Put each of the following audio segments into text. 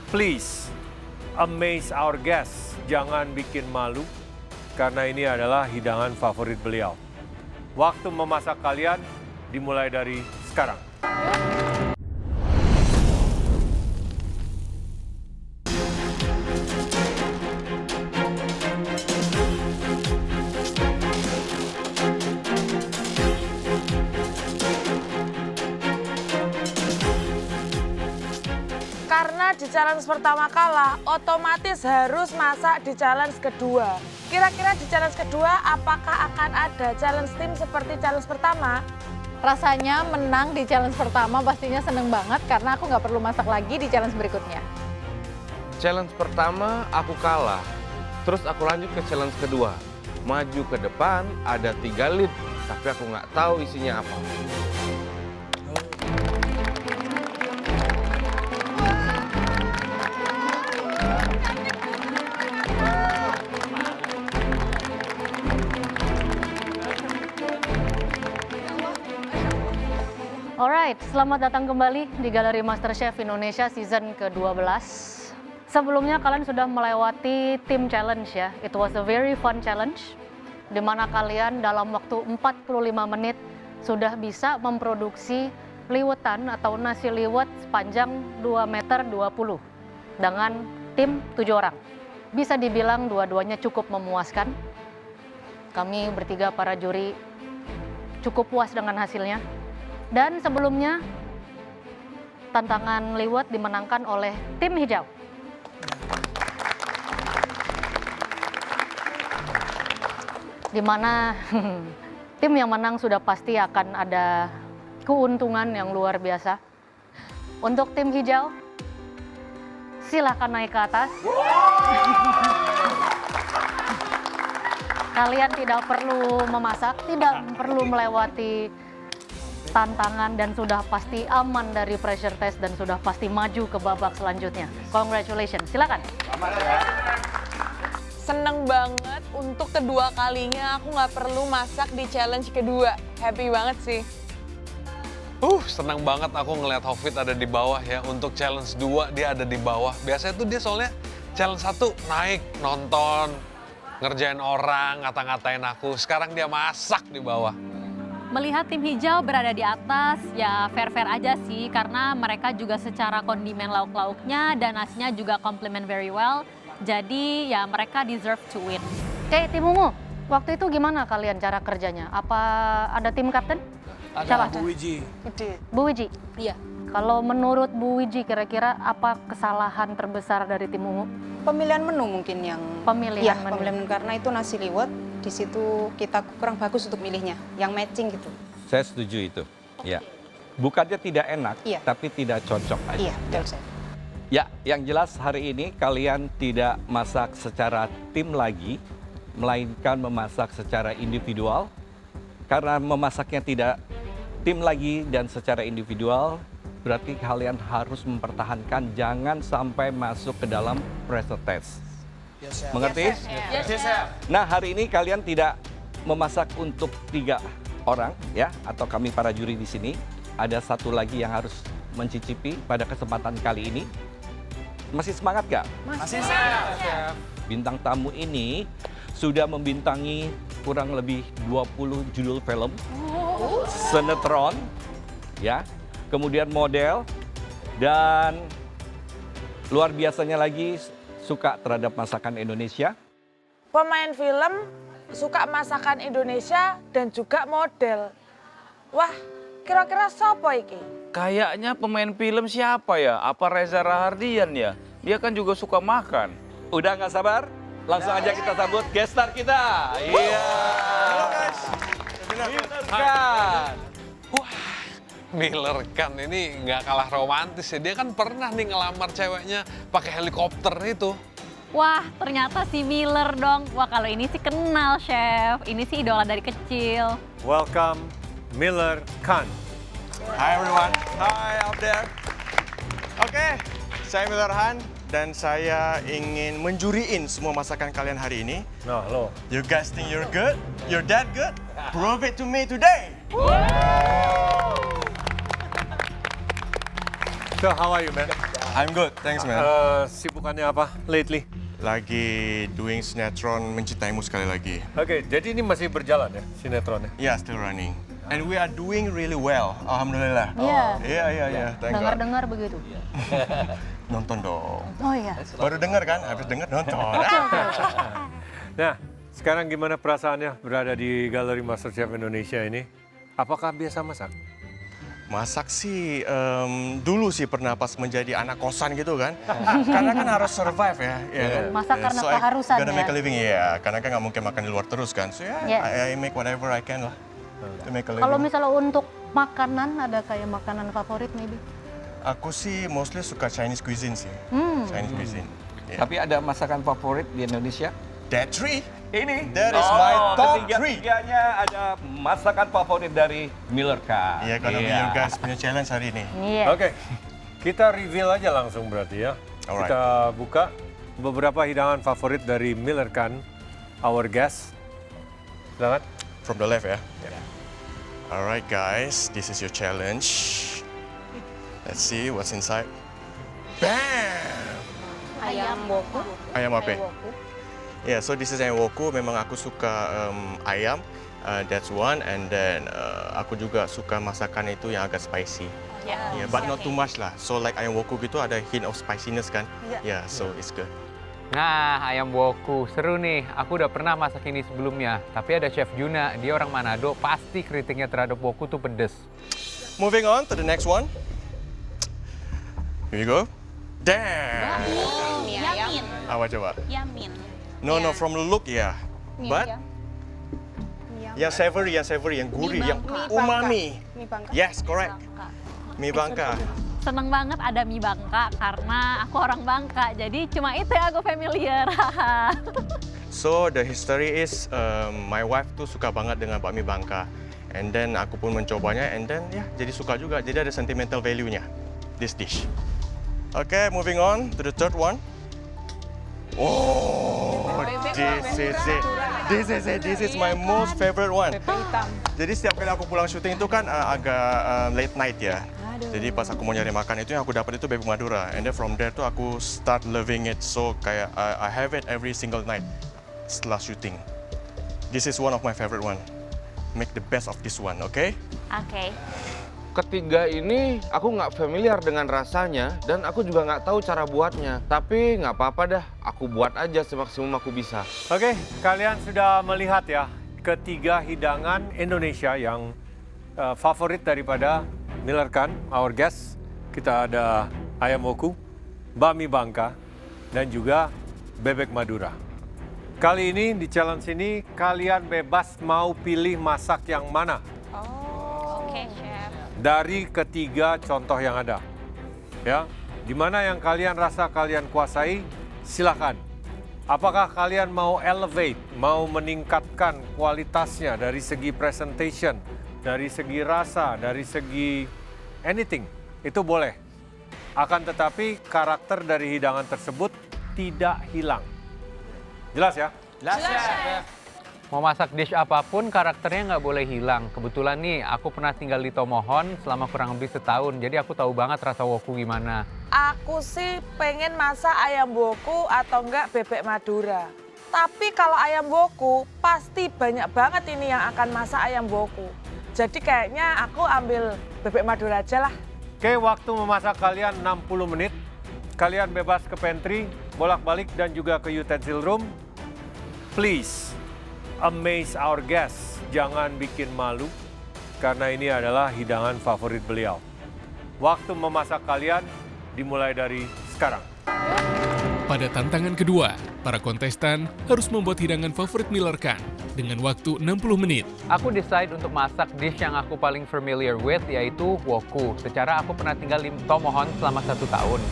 Please, amaze our guests. Jangan bikin malu, karena ini adalah hidangan favorit beliau. Waktu memasak kalian dimulai dari sekarang. Karena di challenge pertama kalah, otomatis harus masak di challenge kedua. Kira-kira di challenge kedua, apakah akan ada challenge tim seperti challenge pertama? Rasanya menang di challenge pertama pastinya seneng banget karena aku nggak perlu masak lagi di challenge berikutnya. Challenge pertama aku kalah, terus aku lanjut ke challenge kedua. Maju ke depan ada 3 lid, tapi aku nggak tahu isinya apa. Alright, selamat datang kembali di Galeri MasterChef Indonesia season ke-12. Sebelumnya kalian sudah melewati tim challenge ya. It was a very fun challenge, di mana kalian dalam waktu 45 menit sudah bisa memproduksi liwetan atau nasi liwet sepanjang 2 meter 20 dengan tim 7 orang. Bisa dibilang dua-duanya cukup memuaskan. Kami bertiga para juri cukup puas dengan hasilnya. Dan sebelumnya, tantangan liwet dimenangkan oleh tim hijau. Di mana tim yang menang sudah pasti akan ada keuntungan yang luar biasa. Untuk tim hijau, silakan naik ke atas. Kalian tidak perlu memasak, tidak perlu melewati tantangan dan sudah pasti aman dari pressure test dan sudah pasti maju ke babak selanjutnya. Congratulations, silakan. Seneng banget untuk kedua kalinya aku nggak perlu masak di challenge kedua. Happy banget sih. Senang banget aku ngeliat Hovit ada di bawah ya. Untuk challenge 2 dia ada di bawah. Biasanya tuh dia soalnya challenge 1 naik, nonton, ngerjain orang, ngata-ngatain aku. Sekarang dia masak di bawah. Melihat tim hijau berada di atas, ya fair-fair aja sih. Karena mereka juga secara kondimen lauk-lauknya dan nasinya juga complement very well. Jadi ya mereka deserve to win. Oke, tim ungu, waktu itu gimana kalian cara kerjanya? Apa ada tim kapten? Siapa? Bu Wiji. Bu Wiji? Iya. Kalau menurut Bu Wiji, kira-kira apa kesalahan terbesar dari tim ungu? Pemilihan menu mungkin yang Pemilihan menu. pemilihan menu karena itu nasi liwet di situ kita kurang bagus untuk milihnya yang matching gitu. Saya setuju itu. Ya. Bukannya tidak enak, Iya. tapi tidak cocok aja. Iya, betul saya. Ya, yang jelas hari ini kalian tidak masak secara tim lagi, melainkan memasak secara individual. Karena memasaknya tidak tim lagi dan secara individual, berarti kalian harus mempertahankan jangan sampai masuk ke dalam pressure test. Mengerti? Nah, hari ini kalian tidak memasak untuk 3 orang ya, atau kami para juri di sini. Ada satu lagi yang harus mencicipi pada kesempatan kali ini. Masih semangat gak? Masih saya. Bintang tamu ini sudah membintangi kurang lebih 20 judul film, sinetron, ya, kemudian model, dan luar biasanya lagi suka terhadap masakan Indonesia. Pemain film, suka masakan Indonesia, dan juga model. Wah, kira-kira siapa iki? Kayaknya pemain film siapa ya? Apa Reza Rahardian ya? Dia kan juga suka makan. Udah nggak sabar? Langsung aja kita sambut guest star kita. Iya. Halo guys. Miller Khan. Wah, Miller Khan ini nggak kalah romantis ya. Dia kan pernah nih ngelamar ceweknya pakai helikopter itu. Wah, ternyata si Miller dong. Wah, kalau ini sih kenal, Chef. Ini sih idola dari kecil. Welcome, Miller Khan. Hi everyone. Hi out there. Oke, saya Miller Khan dan saya ingin menjuriin semua masakan kalian hari ini. Nah, lo. You guys think you're good? You're that good? Prove it to me today. So how are you, man? I'm good, thanks man. Sibukannya apa lately? Lagi doing sinetron Mencintaimu sekali lagi. Oke, jadi ini masih berjalan ya sinetronnya? Yeah, still running. And we are doing really well, alhamdulillah. Iya. Iya, thank God. Dengar-dengar begitu. Nonton dong. Oh iya. Baru dengar kan? Habis dengar nonton. Nah, sekarang gimana perasaannya berada di Galeri MasterChef Indonesia ini? Apakah biasa masak? Masak sih, dulu sih pernah pas menjadi anak kosan gitu kan. Karena kan harus survive ya. Kan? Masak karena So keharusan I gotta ya? make a living, ya. Karena kan nggak mungkin makan di luar terus kan. So Yes. I make whatever I can lah. To make a living. Kalau misalnya untuk makanan, ada kayak makanan favorit maybe? Aku sih mostly suka Chinese cuisine sih. Chinese cuisine. Yeah. Tapi ada masakan favorit di Indonesia? That three? Ini. That is my top Ketiganya ada masakan favorit dari Miller Khan. Iya, kalau you guys punya challenge hari ini. Iya. Oke, kita reveal aja langsung berarti ya. Alright. Kita buka beberapa hidangan favorit dari Miller Khan, our guest. Silakan. From the left ya. Alright guys, this is your challenge. Let's see what's inside. Bam! Ayam woku. Ayam apa? Yeah, so this is ayam woku. Memang aku suka ayam. That's one. And then aku juga suka masakan itu yang agak spicy. Yeah, but not too much lah. So like ayam woku gitu ada hint of spiciness kan? Yeah, so it's good. Nah, ayam woku. Seru nih. Aku udah pernah masak ini sebelumnya. Tapi ada Chef Juna, dia orang Manado. Pasti kritiknya terhadap woku tuh pedes. Moving on to the next one. Here you go. Damn! Yamin. Apa coba? Yamin. No, from the look ya. But yang savory, yang gurih, yang umami. Mie bangka. Yes, correct. Mie bangka. Seneng banget ada mie Bangka karena aku orang Bangka, jadi cuma itu yang aku familiar. So the history is my wife tuh suka banget dengan bakmi Bangka. And then aku pun mencobanya and then ya jadi suka juga. Jadi ada sentimental value-nya this dish. Okay, moving on to the third one. Oh, this is my most favorite one. Jadi setiap kali aku pulang syuting itu kan agak late night ya. Jadi pas aku mau nyari makan itu yang aku dapat itu bebek Madura. And then from there tuh aku start loving it. So kayak I have it every single night setelah syuting. This is one of my favorite one. Make the best of this one, okay? Oke. Ketiga ini aku nggak familiar dengan rasanya dan aku juga nggak tahu cara buatnya. Tapi nggak apa-apa dah, aku buat aja semaksimum aku bisa. Oke, kalian sudah melihat ya ketiga hidangan Indonesia yang favorit daripada Miller Khan, our guest. Kita ada ayam woku, bakmi Bangka, dan juga bebek Madura. Kali ini di challenge ini kalian bebas mau pilih masak yang mana Oke, Chef. dari ketiga contoh yang ada. Ya, di mana yang kalian rasa kalian kuasai, silakan. Apakah kalian mau elevate, mau meningkatkan kualitasnya dari segi presentation, dari segi rasa, dari segi anything, itu boleh. Akan tetapi karakter dari hidangan tersebut tidak hilang. Jelas ya? Mau masak dish apapun, karakternya nggak boleh hilang. Kebetulan nih, aku pernah tinggal di Tomohon selama kurang lebih setahun. Jadi aku tahu banget rasa woku gimana. Aku sih pengen masak ayam woku atau enggak bebek Madura. Tapi kalau ayam woku, pasti banyak banget ini yang akan masak ayam woku. Jadi kayaknya aku ambil bebek Madura aja lah. Oke, waktu memasak kalian 60 menit. Kalian bebas ke pantry, bolak-balik dan juga ke utensil room. Please, amaze our guests. Jangan bikin malu, karena ini adalah hidangan favorit beliau. Waktu memasak kalian dimulai dari sekarang. Pada tantangan kedua, para kontestan harus membuat hidangan favorit Miller Khan dengan waktu 60 menit. Aku decide untuk masak dish yang aku paling familiar with, yaitu woku. Secara aku pernah tinggal di Tomohon selama 1 tahun.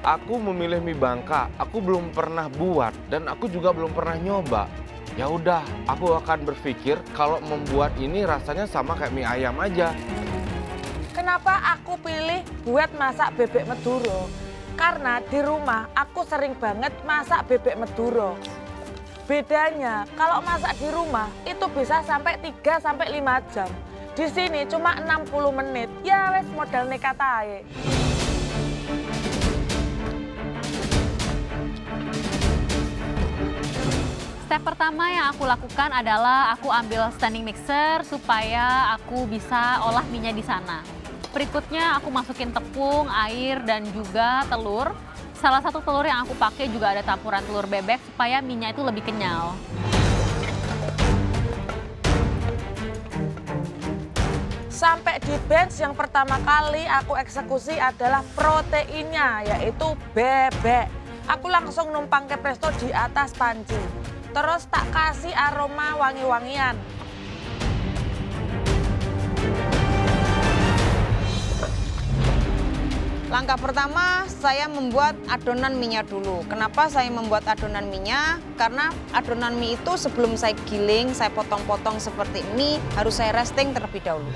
Aku memilih mie Bangka, aku belum pernah buat dan aku juga belum pernah nyoba. Ya udah, aku akan berpikir kalau membuat ini rasanya sama kayak mie ayam aja. Kenapa aku pilih buat masak bebek Madura? Karena di rumah aku sering banget masak bebek Madura. Bedanya kalau masak di rumah itu bisa sampai 3-5 jam. Di sini cuma 60 menit. Ya wes modal nekat aja. Step pertama yang aku lakukan adalah aku ambil standing mixer supaya aku bisa olah mie-nya di sana. Berikutnya aku masukin tepung, air, dan juga telur. Salah satu telur yang aku pakai juga ada campuran telur bebek supaya mie-nya itu lebih kenyal. Sampai di bench yang pertama kali aku eksekusi adalah proteinnya, yaitu bebek. Aku langsung numpang ke presto di atas panci. Terus tak kasih aroma wangi-wangian. Langkah pertama, saya membuat adonan mie-nya dulu. Kenapa saya membuat adonan mie-nya? Karena adonan mie itu sebelum saya giling, saya potong-potong seperti ini, harus saya resting terlebih dahulu.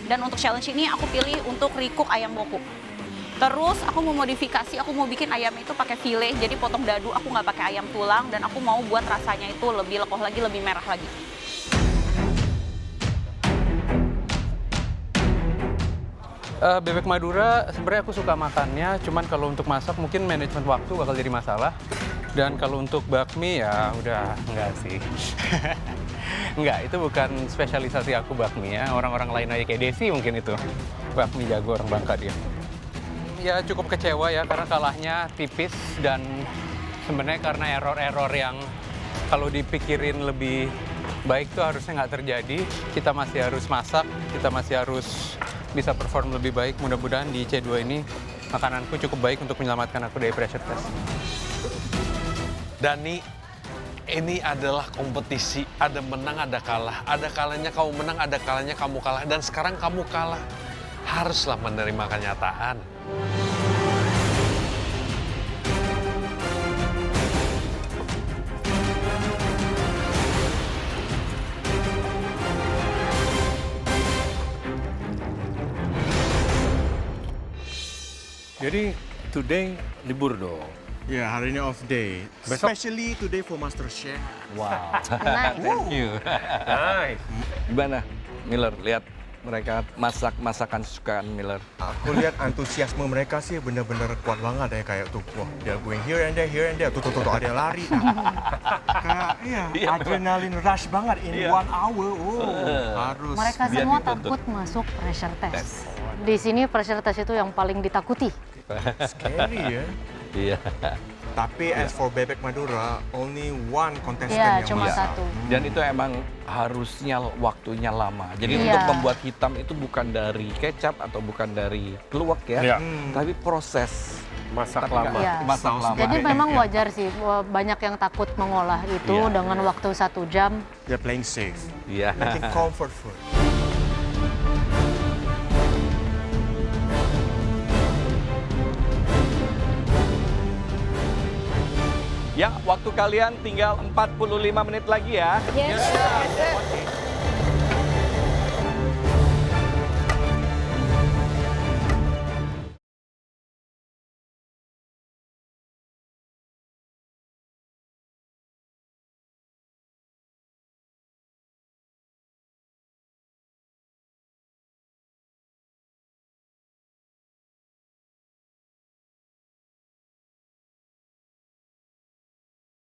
Dan untuk challenge ini aku pilih untuk recook ayam wokuk. Terus aku mau modifikasi, aku mau bikin ayamnya itu pakai file, jadi potong dadu, aku nggak pakai ayam tulang, dan aku mau buat rasanya itu lebih lekoh lagi, lebih merah lagi. Bebek Madura sebenarnya aku suka makannya, cuman kalau untuk masak mungkin manajemen waktu bakal jadi masalah. Dan kalau untuk bakmi ya udah enggak sih. Enggak, itu bukan spesialisasi aku bakmi ya. Orang-orang lain aja kayak Desi mungkin itu. Bakmi jago orang Bangka dia. Ya cukup kecewa ya karena kalahnya tipis dan sebenarnya karena error-error yang kalau dipikirin lebih baik tuh harusnya nggak terjadi. Kita masih harus masak, kita masih harus bisa perform lebih baik. Mudah-mudahan di C2 ini makananku cukup baik untuk menyelamatkan aku dari pressure test. Dani, ini adalah kompetisi. Ada menang, ada kalah. Ada kalanya kamu menang, ada kalanya kamu kalah. Dan sekarang kamu kalah. Haruslah menerima kenyataan. Jadi today libur dong. Ya, hari ini off day. Besok? Especially today for Master Chef. Wow. Nice. Thank you. Nice. Gimana, Miller? Lihat mereka masak masakan kesukaan Miller. Aku lihat antusiasme mereka sih benar-benar kuat banget ya, kayak tuh. Wah, dia going here and there. Tuh, ada yang lari. Kayak, iya, adrenaline rush banget in 1 hour. Oh, harus. Mereka Biar semua dituntut. takut masuk pressure test. Di sini pressure test itu yang paling ditakuti. Scary ya. Iya. Tapi as for Bebek Madura, only one contestant Iya, yang cuma masak. satu. Dan itu emang harusnya waktunya lama. Jadi Iya. untuk membuat hitam itu bukan dari kecap atau bukan dari keluak ya, Iya. tapi proses Masak ketika lama. Iya. masak lama. Jadi memang wajar sih, banyak yang takut mengolah itu Iya. dengan waktu 1 jam. They're playing safe. Iya. Making comfort food. Ya, waktu kalian tinggal 45 menit lagi ya. Yes.